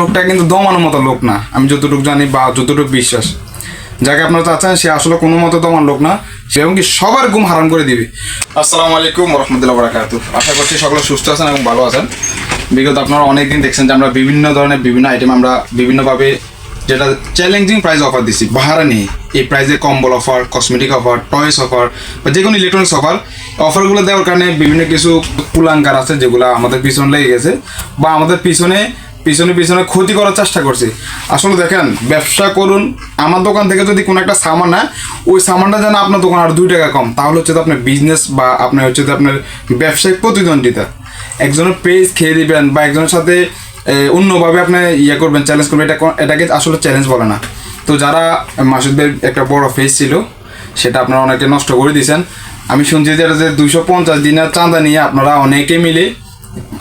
লোকটা কিন্তু দমানোর মতো লোক না, আমি যতটুকু জানি বা যতটুকু বিশ্বাস। যাকে আপনারা চাচ্ছেন সে আসলে কোনো মতো দমান লোক না, সে এমনকি সবার ঘুম হারাম করে দিবে। আসসালামু আলাইকুম রহমতুল্লাহ বারাকাতুহু। আশা করছি সকলে সুস্থ আছেন এবং ভালো আছেন। বিগত আপনারা অনেকদিন দেখছেন যে আমরা বিভিন্ন ধরনের বিভিন্ন আইটেম আমরা বিভিন্নভাবে যেটা চ্যালেঞ্জিং প্রাইস অফার দিচ্ছি ভাড়া নিয়ে। এই প্রাইসে কম্বল offer, cosmetic offer, toys offer বা যে কোনো ইলেকট্রনিক্স অফারগুলো দেওয়ার কারণে বিভিন্ন কিছু কুলাঙ্কার আছে যেগুলো আমাদের পিছনে লেগে গেছে বা আমাদের পিছনে ক্ষতি করার চেষ্টা করছে। আসলে দেখেন, ব্যবসা করুন, আমার দোকান থেকে যদি কোনো একটা সামান না, ওই সামানটা যেন আপনার দোকান আর 2 টাকা কম, তাহলে হচ্ছে তো আপনার বিজনেস বা আপনার হচ্ছে তো আপনার ব্যবসায়িক প্রতিদ্বন্দ্বিতা। একজনের পেজ খেয়ে দিবেন বা একজনের সাথে অন্যভাবে আপনি করবেন, চ্যালেঞ্জ করবেন, এটাকে আসলে চ্যালেঞ্জ বলে না। তো যারা মাসুদ ভাইয়ের একটা বড় ফেজ ছিল সেটা আপনারা অনেকে নষ্ট করে দিয়েছেন। আমি শুনছি যে 250 দিনের চাঁদা নিয়ে আপনারা অনেকে মিলে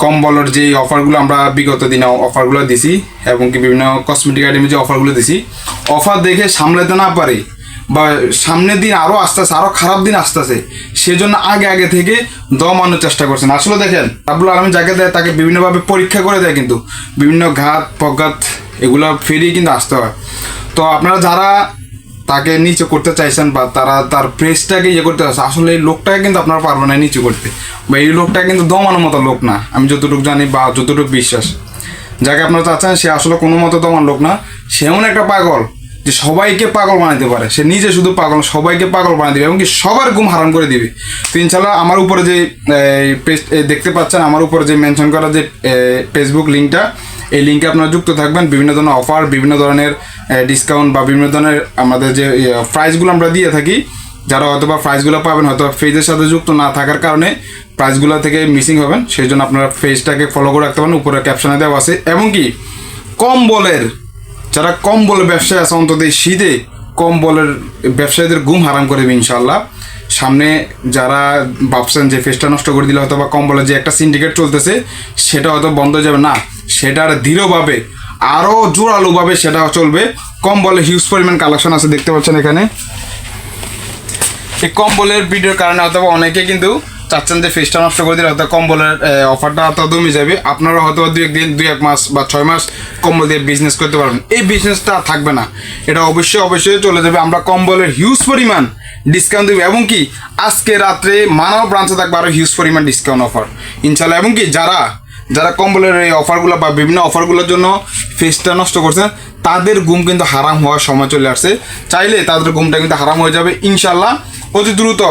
কম্বলের যে অফারগুলো আমরা বিগত দিনে অফারগুলো দিছি এবং কি বিভিন্ন কসমেটিক আইটেমের যে অফারগুলো দিছি, অফার দেখে সামলাতে না পারে বা সামনের দিন আরও আসতেছে, আরও খারাপ দিন আসতেছে, সেজন্য আগে থেকে দমানোর চেষ্টা করছেন। আসলে দেখেন, রাব্বুল আলামিন যাকে দেয় তাকে বিভিন্নভাবে পরীক্ষা করে দেয়, কিন্তু বিভিন্ন ঘাত প্রঘাত এগুলো ফেরিয়ে কিন্তু আসতে হয়। তো আপনারা যারা তাকে নিচে করতে চাইছেন বা তার প্রেসটাকে করতে চাইছে, আসলে এই লোকটাকে কিন্তু আপনারা পারবেন না নিচে করতে, বা এই লোকটা কিন্তু দমানোর মতো লোক না, আমি যতটুকু জানি বা যতটুকু বিশ্বাস। যাকে আপনারা চাচ্ছেন সে আসলে কোনো মতো দমান লোক না, সে এমন একটা পাগল যে সবাইকে পাগল বানাতে পারে। সে নিজে শুধু পাগল, সবাইকে পাগল বানিয়ে দিবে এবং কি সবার ঘুম হারাম করে দিবে। তো ইনশাল্লাহ আমার উপরে যে পেজ দেখতে পাচ্ছেন, আমার উপরে যে মেনশন করা যে ফেসবুক লিঙ্কটা, এই লিঙ্কে আপনারা যুক্ত থাকবেন। বিভিন্ন ধরনের অফার, বিভিন্ন ধরনের ডিসকাউন্ট বা বিভিন্ন ধরনের আমাদের যে প্রাইসগুলো আমরা দিয়ে থাকি, যারা হয়তো বা প্রাইসগুলো পাবেন হয়তো পেজের সাথে যুক্ত না থাকার কারণে প্রাইসগুলো থেকে মিসিং হবেন, সেই জন্য আপনারা পেজটাকে ফলো করে রাখতে পারেন। উপরে ক্যাপশনে দেওয়া আছে। এবং কি যারা কম্বলের ব্যবসায় আছে, অন্তত এই শীতে কম্বলের ব্যবসায়ীদের ঘুম হারাম করে দেবে ইনশাল্লাহ। সামনে যারা ভাবছেন যে ফেসটা নষ্ট করে দিলে হয়তো বা কম্বলের যে একটা সিন্ডিকেট চলতেছে সেটা হয়তো বন্ধ হয়ে যাবে, না, সেটার দৃঢ়ভাবে আরও জোরালোভাবে সেটা চলবে। কম্বলের হিউজ পরিমাণ কালেকশন আছে, দেখতে পাচ্ছেন এখানে। এই কম্বলের ভিডিওর কারণে হয়তো অনেকে কিন্তু চাচ্ছেন যে ফেসটা নষ্ট করে দিলে হয়তো কম্বলের অফারটা হয়তো দমে যাবে। আপনারা হয়তো 2 মাস বা 6 মাস কম্বল দিয়ে বিজনেস করতে পারবেন, এই বিজনেসটা থাকবে না, এটা অবশ্যই চলে যাবে। আমরা কম্বলের হিউজ পরিমাণ ডিসকাউন্ট দেবো এবং কি আজকে রাত্রে মানব ব্রাঞ্চে থাকবে আরও হিউজ পরিমাণ ডিসকাউন্ট অফার ইনশাল্লাহ। এবং কি যারা কম্বলের এই অফারগুলো বা বিভিন্ন অফারগুলোর জন্য ফেসটা নষ্ট করছেন, তাদের ঘুম কিন্তু হারাম হওয়ার সময় চলে আসছে। চাইলে তাদের ঘুমটা কিন্তু হারাম হয়ে যাবে ইনশাল্লাহ অতি দ্রুত।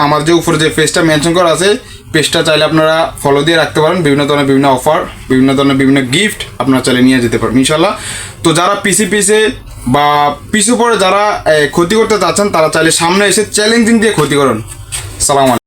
আমার যে উপরে যে পেজটা মেনশন করা আছে, পেজটা চাইলে আপনারা ফলো দিয়ে রাখতে পারেন। বিভিন্ন ধরনের বিভিন্ন অফার, বিভিন্ন ধরনের বিভিন্ন গিফট আপনারা চাইলে নিয়ে যেতে পারেন ইনশাল্লাহ। তো যারা পিছে বা পিছু পরে যারা ক্ষতি করতে চাচ্ছেন, তারা চাইলে সামনে এসে চ্যালেঞ্জিং দিয়ে ক্ষতি করুন। সালাম আলাইকুম।